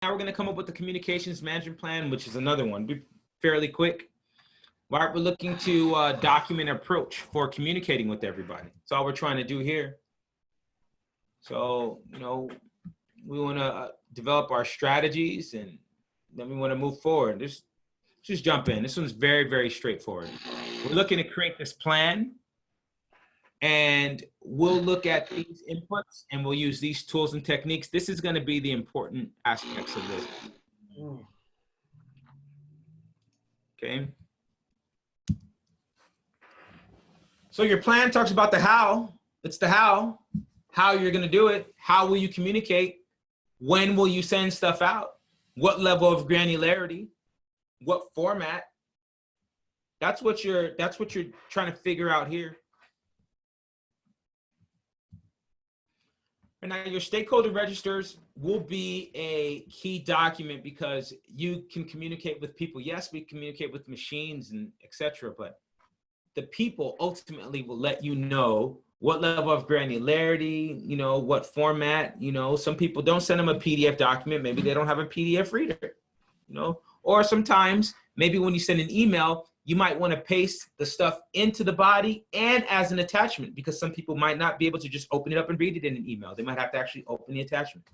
Now we're going to come up with the communications management plan, which is another one. Be fairly quick. Right, we're looking to document an approach for communicating with everybody. That's all we're trying to do here. So, we want to develop our strategies, and then we want to move forward. Just jump in. This one's very, very straightforward. We're looking to create this plan, and we'll look at these inputs, and we'll use these tools and techniques. This is going to be the important aspects of this. Okay. So your plan talks about the how. It's the how you're going to do it. How will you communicate? When will you send stuff out? What level of granularity? What format? That's what you're trying to figure out here. And now your stakeholder registers will be a key document because you can communicate with people. Yes, we communicate with machines and etc. But the people ultimately will let you know what level of granularity, what format, some people don't send them a PDF document. Maybe they don't have a PDF reader, or sometimes maybe when you send an email, you might want to paste the stuff into the body and as an attachment, because some people might not be able to just open it up and read it in an email. They might have to actually open the attachment.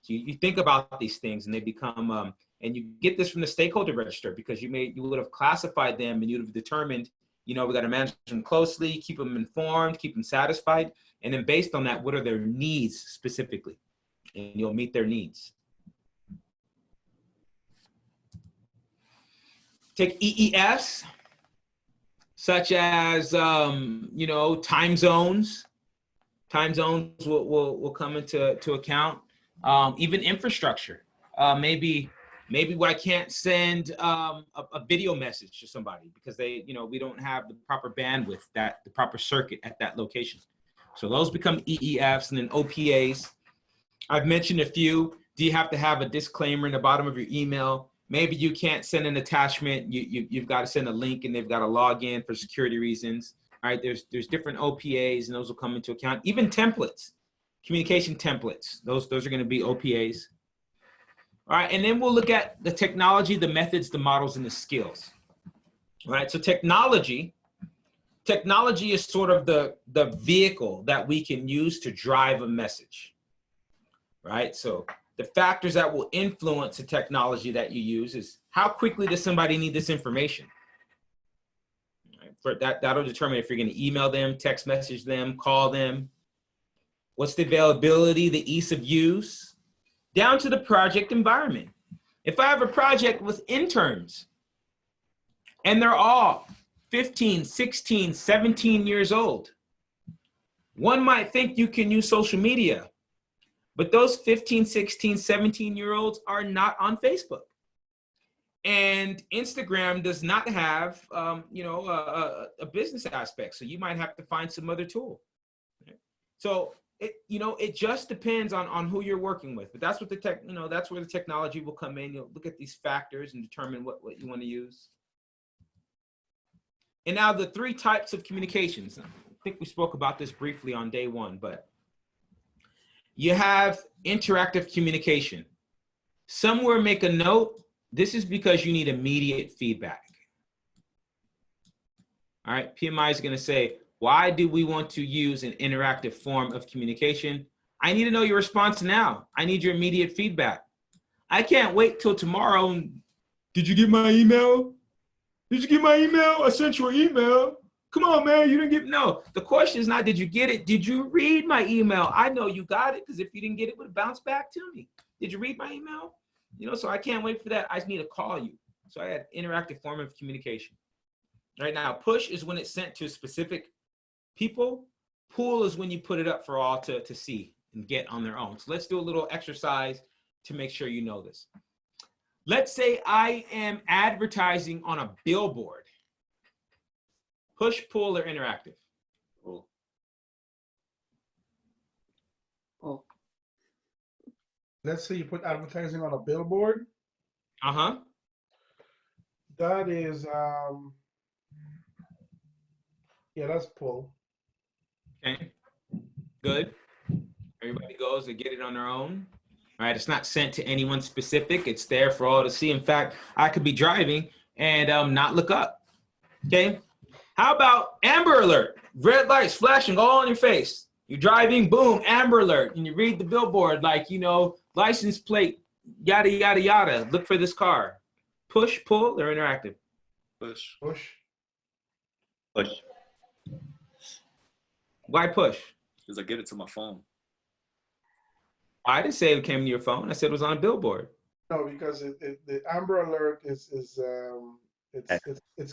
So you think about these things and they become, and you get this from the stakeholder register because you would have classified them and you'd have determined, we got to manage them closely, keep them informed, keep them satisfied. And then based on that, what are their needs specifically? And you'll meet their needs. Take EEFs, such as, time zones. Time zones will come into account. Even infrastructure. Maybe I can't send a video message to somebody because we don't have the proper bandwidth, the proper circuit at that location. So those become EEFs, and then OPAs. I've mentioned a few. Do you have to have a disclaimer in the bottom of your email? Maybe you can't send an attachment. You've got to send a link and they've got to log in for security reasons. All right, there's different OPAs and those will come into account. Even templates, communication templates, those are going to be OPAs. All right, and then we'll look at the technology, the methods, the models, and the skills. All right, so technology is sort of the vehicle that we can use to drive a message, right? So the factors that will influence the technology that you use is how quickly does somebody need this information? Right? For that'll determine if you're going to email them, text message them, call them. What's the availability, the ease of use, down to the project environment. If I have a project with interns and they're all 15, 16, 17 years old, one might think you can use social media, but those 15, 16, 17-year-olds are not on Facebook. And Instagram does not have, a business aspect. So you might have to find some other tool. So it just depends on who you're working with. But that's what that's where the technology will come in. You'll look at these factors and determine what you want to use. And now the three types of communications. I think we spoke about this briefly on day one, but you have interactive communication. Somewhere make a note. This is because you need immediate feedback. All right, PMI is going to say, why do we want to use an interactive form of communication? I need to know your response now. I need your immediate feedback. I can't wait till tomorrow. Did you get my email? Did you get my email? I sent you an email. Come on, man, you didn't get, no. The question is not, did you get it? Did you read my email? I know you got it, because if you didn't get it, it would have bounced back to me. Did you read my email? So I can't wait for that. I just need to call you. So I had interactive form of communication. Right now, push is when it's sent to specific people. Pull is when you put it up for all to see and get on their own. So let's do a little exercise to make sure you know this. Let's say I am advertising on a billboard. Push, pull, or interactive? Pull. Oh. Let's say you put advertising on a billboard. Uh-huh. That is, yeah, that's pull. Okay, good. Everybody goes to get it on their own. All right, it's not sent to anyone specific. It's there for all to see. In fact, I could be driving and not look up. Okay. How about Amber Alert? Red lights flashing all on your face. You're driving, boom, Amber Alert, and you read the billboard like, you know, license plate, yada yada yada. Look for this car. Push, pull, or interactive? Push. Push. Push. Why push? Because I get it to my phone. I didn't say it came to your phone. I said it was on a billboard. No, because the Amber Alert it's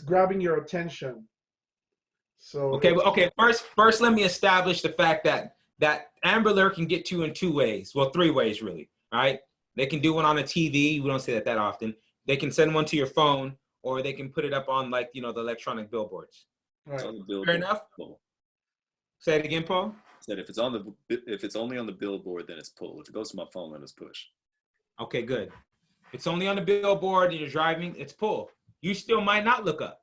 grabbing your attention. So Okay, well, okay. First, let me establish the fact that Amber Alert can get you in 2 ways. Well, 3 ways really. All right. They can do one on a TV. We don't say that often. They can send one to your phone, or they can put it up on, like, you know, the electronic billboards. It's right. on the billboard. Fair enough. Pull. Say it again, Paul. Said if it's only on the billboard, then it's pull. If it goes to my phone, then it's push. Okay, good. If it's only on the billboard and you're driving, it's pull. You still might not look up.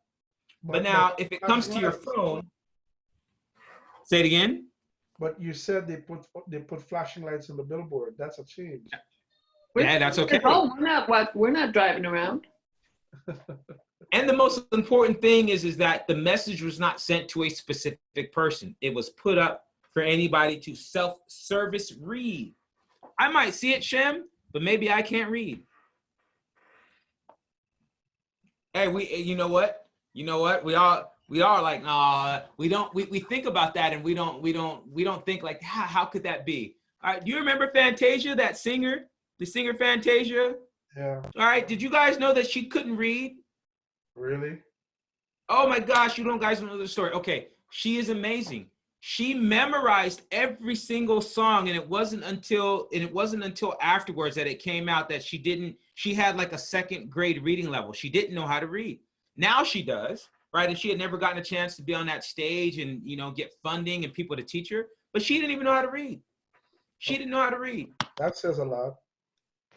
But now, if it comes to your phone, say it again. But you said they put flashing lights on the billboard. That's a change. Yeah, that's okay. Oh, we're not driving around. And the most important thing is that the message was not sent to a specific person. It was put up for anybody to self-service read. I might see it, Shem, but maybe I can't read. Hey, you know what? We are like, we think about that, and we don't think like, how could that be? All right, do you remember Fantasia, that singer, the singer Fantasia? Yeah. All right, did you guys know that she couldn't read? Really? Oh my gosh, you don't guys know the story. Okay, she is amazing. She memorized every single song, and it wasn't until afterwards that it came out that she had like a 2nd grade reading level. She didn't know how to read. Now she does, right? And she had never gotten a chance to be on that stage and, you know, get funding and people to teach her, but she didn't even know how to read. She didn't know how to read. That says a lot.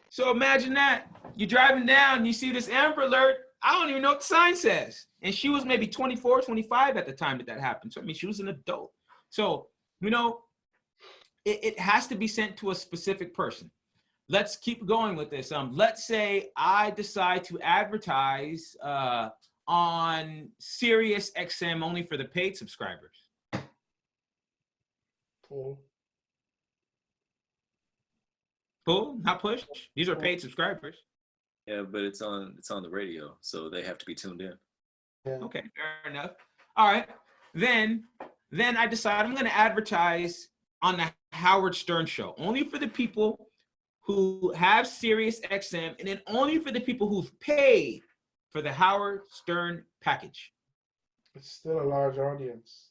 So imagine that. You're driving down, you see this Amber Alert. I don't even know what the sign says. And she was maybe 24, 25 at the time that happened. So, I mean, she was an adult. So, you know, it has to be sent to a specific person. Let's keep going with this. Let's say I decide to advertise on Sirius XM only for the paid subscribers. Pull. Pull, not push. These are paid subscribers. Yeah, but it's on the radio, so they have to be tuned in. Yeah. Okay, fair enough. All right, then I decide I'm going to advertise on the Howard Stern show, only for the people who have Sirius XM, and then only for the people who've paid for the Howard Stern package. It's still a large audience.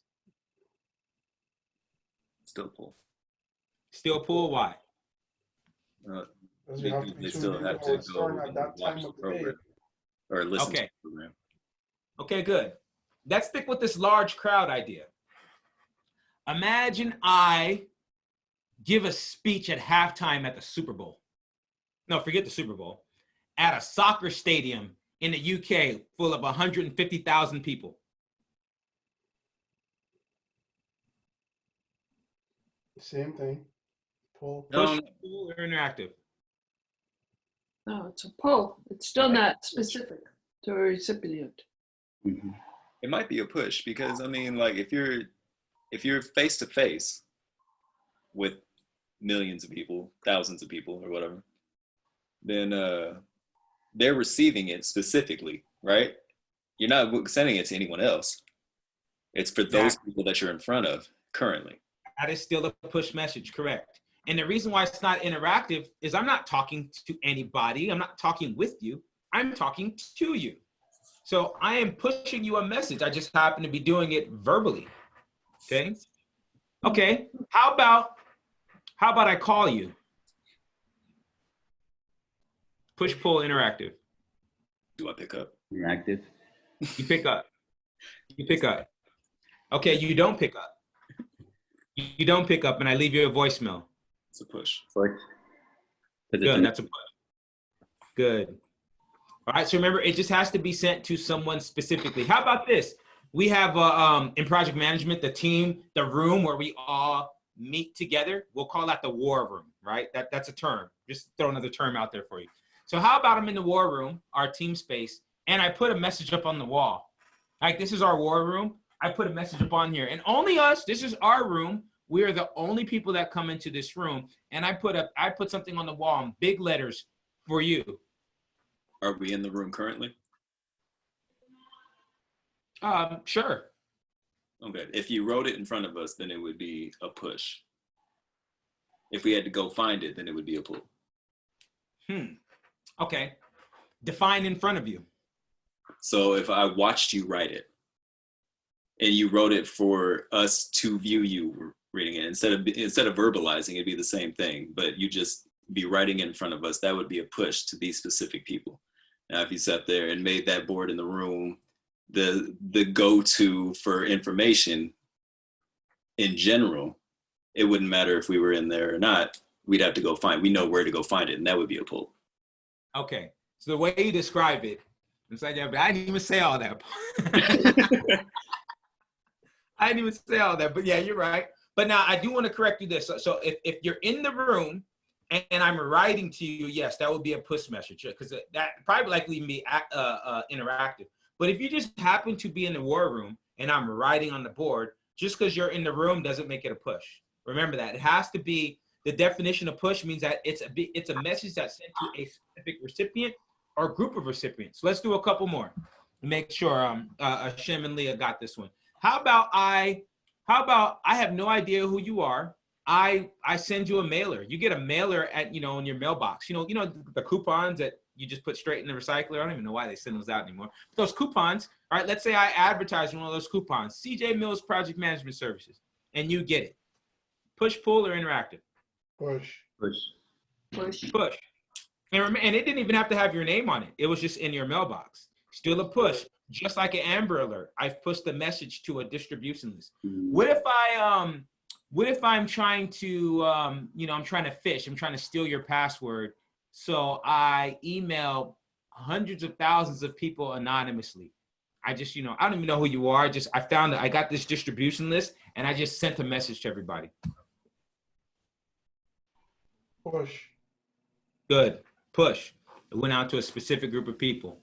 Still pull. Still pull, why? Because you have to be They tuned still in have to to Howard Stern go at and that watch time the of the day. program or listen to Okay. the program. Okay, good. Let's stick with this large crowd idea. Imagine I give a speech at halftime at the Super Bowl. No, forget the Super Bowl. At a soccer stadium in the UK full of 150,000 people. Same thing. Pull. Push, pull, or interactive? No, it's a pull. It's still not specific to a recipient. Mhm. It might be a push because I mean, like if you're face to face with millions of people, thousands of people, or whatever, then they're receiving it specifically, right? You're not sending it to anyone else. It's for those people that you're in front of currently. That is still a push message, correct. And the reason why it's not interactive is I'm not talking to anybody. I'm not talking with you. I'm talking to you. So I am pushing you a message. I just happen to be doing it verbally. Okay. Okay. How about I call you? Push, pull, interactive. Do I pick up? Interactive. You pick up. You pick up. Okay, you don't pick up. You don't pick up, and I leave you a voicemail. It's a push. Push. Good, that's a push. Good. All right, so remember, it just has to be sent to someone specifically. How about this? We have, in project management, the team, the room where we all meet together. We'll call that the war room. right? That's a term. Just throw another term out there for you. So how about I'm in the war room, our team space, and I put a message up on the wall. Like, this is our war room. I put a message up on here, and only us, this is our room. We are the only people that come into this room. And I put something on the wall in big letters for you. Are we in the room currently? Sure. Okay. If you wrote it in front of us, then it would be a push. If we had to go find it, then it would be a pull. Okay. Define in front of you. So if I watched you write it and you wrote it for us to view you reading it, instead of verbalizing, it'd be the same thing, but you just be writing it in front of us, that would be a push to these specific people. Now, if you sat there and made that board in the room the go-to for information in general, it wouldn't matter if we were in there or not. We'd have to go find, we know where to go find it, and that would be a pull. Okay. So the way you describe it, it's like that, but I didn't even say all that. I didn't even say all that, but yeah, you're right. But now I do want to correct you this. So if you're in the room and I'm writing to you, yes, that would be a push message, because that probably likely even be interactive. But if you just happen to be in the war room and I'm writing on the board, just because you're in the room doesn't make it a push. Remember that. It has to be, the definition of push means that it's a message that's sent to a specific recipient or group of recipients. Let's do a couple more. Make sure Shem and Leah got this one. How about I have no idea who you are. I send you a mailer. You get a mailer at, in your mailbox. You know the coupons that you just put straight in the recycler. I don't even know why they send those out anymore. But those coupons, all right, let's say I advertise one of those coupons, CJ Mills Project Management Services, and you get it. Push, pull, or interactive? Push. Push. Push. And it didn't even have to have your name on it. It was just in your mailbox. Still a push. Just like an Amber Alert, I've pushed the message to a distribution list. What if I'm trying to, I'm trying to phish, I'm trying to steal your password. So I email hundreds of thousands of people anonymously. I just, I don't even know who you are. I found that I got this distribution list and I just sent a message to everybody. Push. Good. Push. It went out to a specific group of people.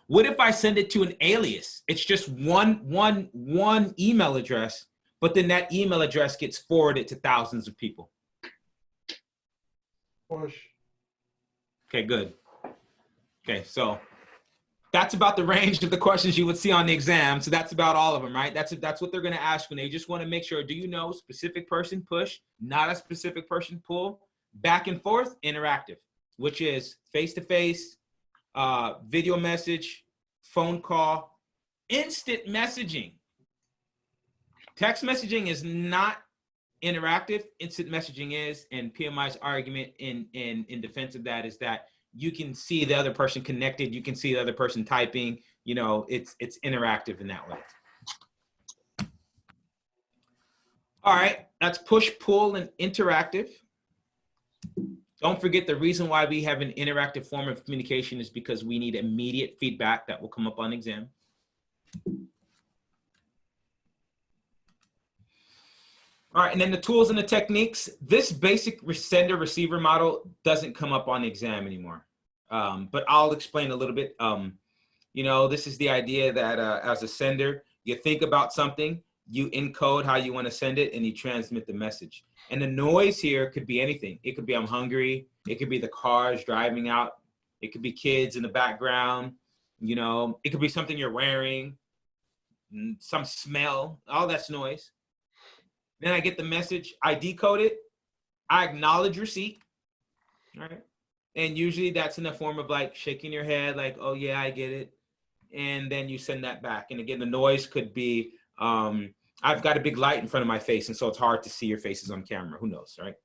What if I send it to an alias? It's just one email address, but then that email address gets forwarded to thousands of people. Push. Okay, good. Okay, so that's about the range of the questions you would see on the exam. So that's about all of them, right? That's what they're going to ask when they just want to make sure, do you know specific person push, not a specific person pull, back and forth, interactive, which is face-to-face, video message, phone call, instant messaging. Text messaging is not interactive. Instant messaging is, and PMI's argument in defense of that is that you can see the other person connected. You can see the other person typing. It's interactive in that way. All right, that's push, pull, and interactive. Don't forget, the reason why we have an interactive form of communication is because we need immediate feedback that will come up on exam. All right, and then the tools and the techniques. This basic sender receiver model doesn't come up on the exam anymore, but I'll explain a little bit. This is the idea that as a sender, you think about something, you encode how you want to send it, and you transmit the message. And the noise here could be anything. It could be I'm hungry. It could be the cars driving out. It could be kids in the background. It could be something you're wearing, some smell, all that's noise. Then I get the message, I decode it, I acknowledge receipt, all right? And usually that's in the form of like shaking your head, like, oh yeah, I get it. And then you send that back. And again, the noise could be, I've got a big light in front of my face, and so it's hard to see your faces on camera, who knows, right?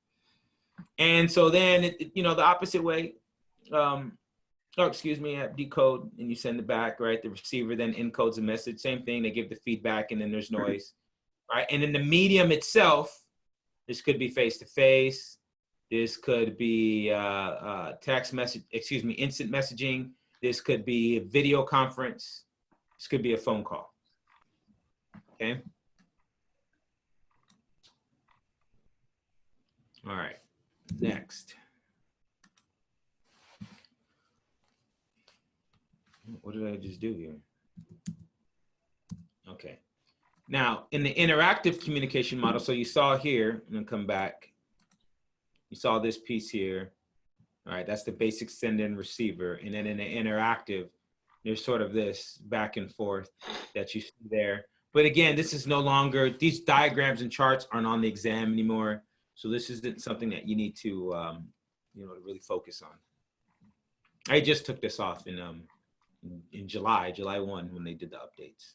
And so then, the opposite way, decode, and you send it back, right? The receiver then encodes a message, same thing, they give the feedback, and then there's noise. Right, and in the medium itself, this could be face-to-face. This could be text message, instant messaging. This could be a video conference. This could be a phone call. Okay. All right. Next. What did I just do here? Okay. Now, in the interactive communication model, so you saw here, I'm gonna come back. You saw this piece here. All right, that's the basic send and receiver. And then in the interactive, there's sort of this back and forth that you see there. But again, this is no longer, these diagrams and charts aren't on the exam anymore. So this isn't something that you need to, you know, to really focus on. I just took this off in July 1, when they did the updates.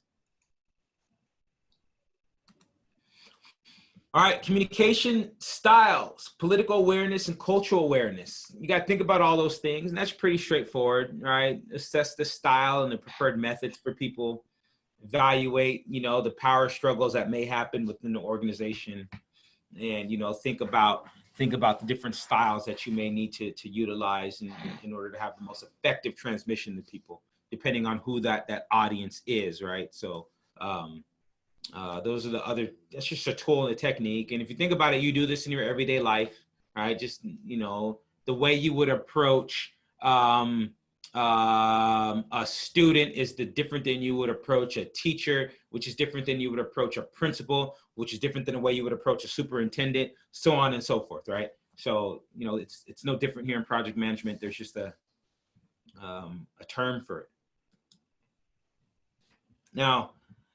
All right, communication styles, political awareness, and cultural awareness. You got to think about all those things, and that's pretty straightforward, right? Assess the style and the preferred methods for people. Evaluate, you know, the power struggles that may happen within the organization, and you know, think about the different styles that you may need to utilize in order to have the most effective transmission to people, depending on who that audience is, right? So. Those are the other, that's just a tool and a technique. And if you think about it, you do this in your everyday life, right? Just, you know, the way you would approach a student is different than you would approach a teacher, which is different than you would approach a principal, which is different than the way you would approach a superintendent, so on and so forth, right? So, you know, it's no different here in project management. There's just a term for it. Now,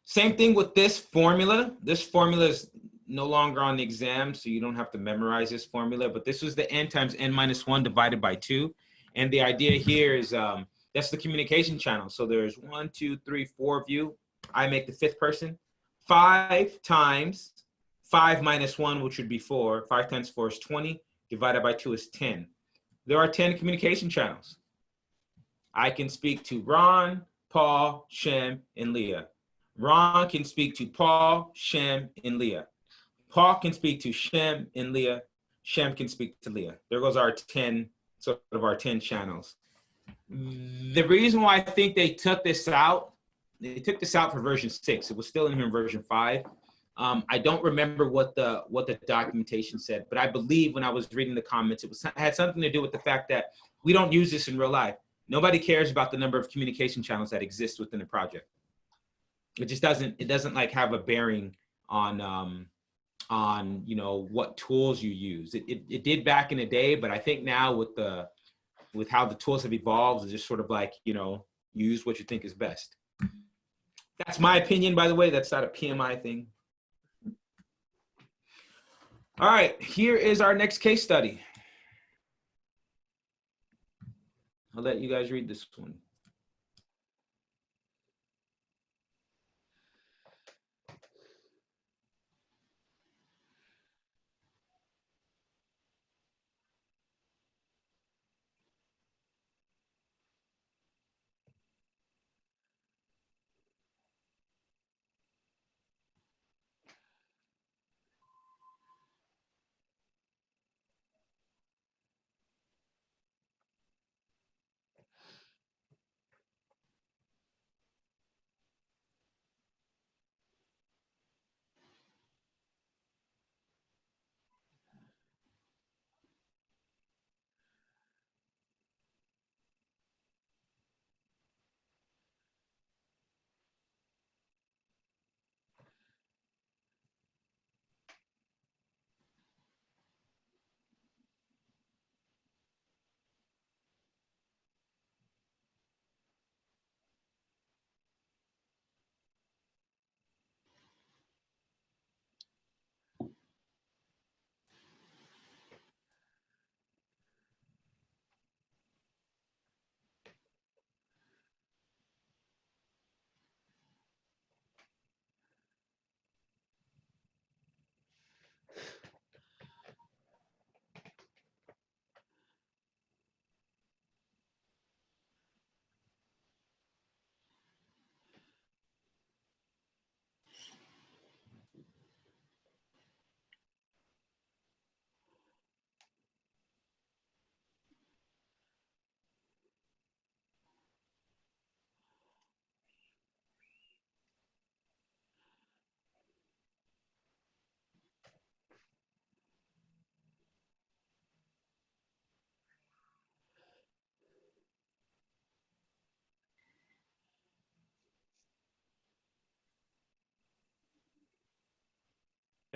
same thing with this formula. This formula is no longer on the exam, so you don't have to memorize this formula, but this was the n times n minus 1 divided by 2. And the idea here is that's the communication channel. So there's 1, 2, 3, 4 of you. I make the 5th person. 5 times 5 minus 1, which would be 4. 5 times 4 is 20, divided by 2 is 10. There are 10 communication channels. I can speak to Ron, Paul, Shem, and Leah. Ron can speak to Paul, Shem, and Leah. Paul can speak to Shem and Leah. Shem can speak to Leah. There goes our 10, sort of our 10 channels. The reason why I think they took this out for version 6. It was still in here in version 5. I don't remember what the documentation said, but I believe when I was reading the comments, it had something to do with the fact that we don't use this in real life. Nobody cares about the number of communication channels that exist within the project. It just doesn't like have a bearing on you know, what tools you use. It did back in the day, but I think now with how the tools have evolved, it's just sort of like, you know, use what you think is best. That's my opinion, by the way. That's not a PMI thing. All right, here is our next case study. I'll let you guys read this one.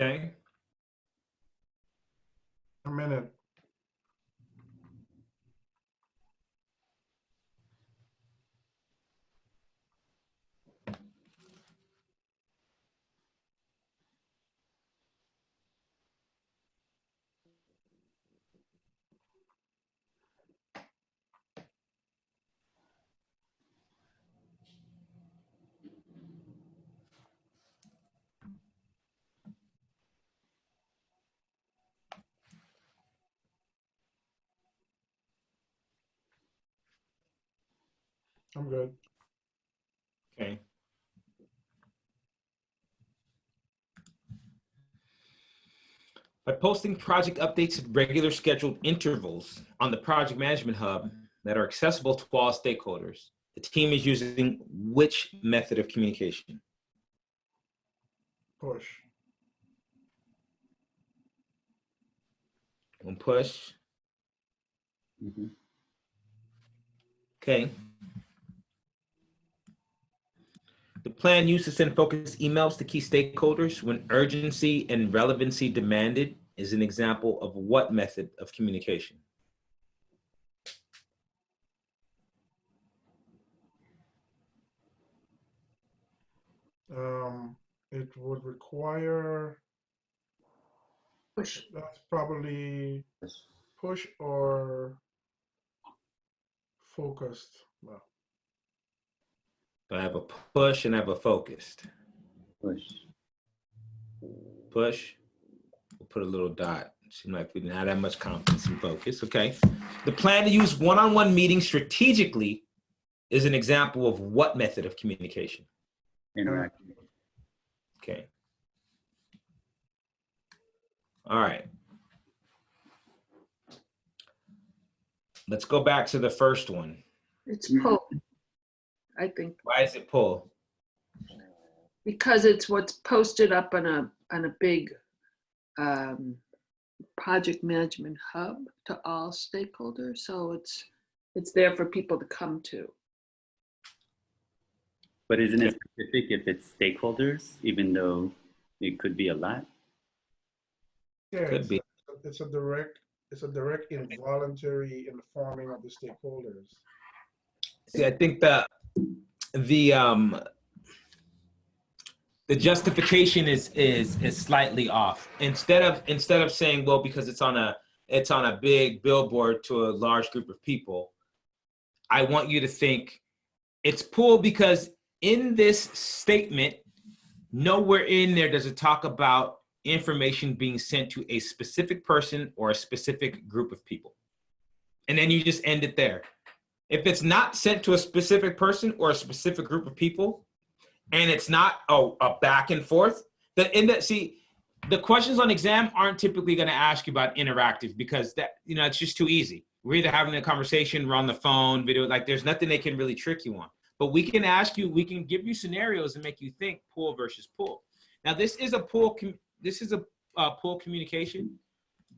Okay. A minute. I'm good. Okay. By posting project updates at regular scheduled intervals on the project management hub that are accessible to all stakeholders, the team is using which method of communication? Push. One push. Mhm. Okay. The plan used to send focused emails to key stakeholders when urgency and relevancy demanded is an example of what method of communication? It would require, Push. that's probably Push. push or focused. No. So I have a push and I have a focused. Push. Push. We'll put a little dot. Seems like we didn't have that much confidence in focus. Okay. The plan to use one-on-one meetings strategically is an example of what method of communication? Interactive. Okay. All right. Let's go back to the first one. It's pull, I think, Why is it pull? because it's what's posted up on a big project management hub to all stakeholders. So it's there for people to come to. But isn't it specific if it's stakeholders, even though it could be a lot? Yeah, Could be. it's a direct involuntary informing of the stakeholders. See, I think the justification is slightly off. Instead of saying, well, because it's on a big billboard to a large group of people, I want you to think it's pull because in this statement, nowhere in there does it talk about information being sent to a specific person or a specific group of people. And then you just end it there. If it's not sent to a specific person or a specific group of people, and it's not a back and forth, the questions on exam aren't typically going to ask you about interactive because it's just too easy. We're either having a conversation, we're on the phone, video, like there's nothing they can really trick you on. But we can ask you, we can give you scenarios and make you think pull versus pull. Now this is a pull communication,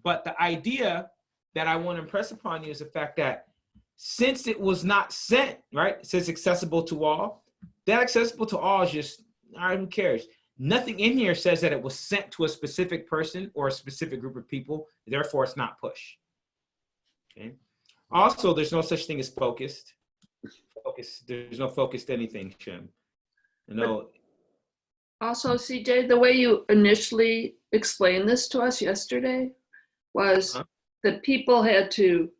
but the idea that I want to impress upon you is the fact that since it was not sent, right? It says accessible to all. That accessible to all is just, all right, who cares? Nothing in here says that it was sent to a specific person or a specific group of people. Therefore, it's not push. Okay. Also, there's no such thing as focused. There's no focused anything, Shem. No. Also, CJ, the way you initially explained this to us yesterday was that people had to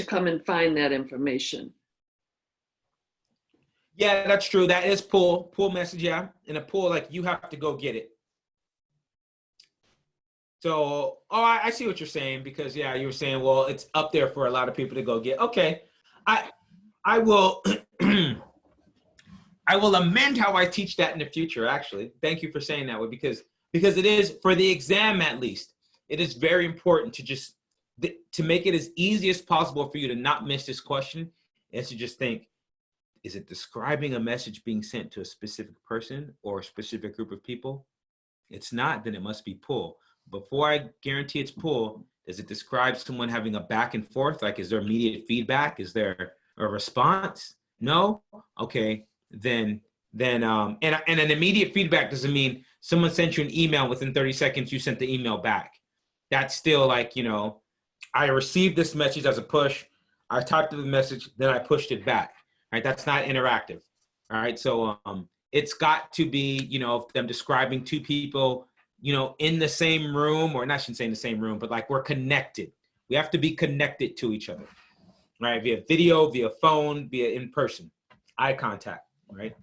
come and find that information. Yeah, that's true. That is pull message, yeah. And a pull, like you have to go get it. So, I see what you're saying because yeah, you were saying, well, it's up there for a lot of people to go get. Okay, I will I will amend how I teach that in the future. Actually, thank you for saying that way because it is for the exam at least. It is very important to just to make it as easy as possible for you to not miss this question and to just think, is it describing a message being sent to a specific person or a specific group of people? It's not, then it must be pull. Before I guarantee it's pull, does it describe someone having a back and forth? Like, is there immediate feedback? Is there a response? No? Okay, then and an immediate feedback doesn't mean someone sent you an email, within 30 seconds, you sent the email back. That's still like, you know, I received this message as a push. I typed the message, then I pushed it back, right? That's not interactive, all right? So it's got to be, you know, them describing two people, you know, in the same room, or not, I shouldn't say in the same room, but like we're connected. We have to be connected to each other, right? Via video, via phone, via in person, eye contact, right?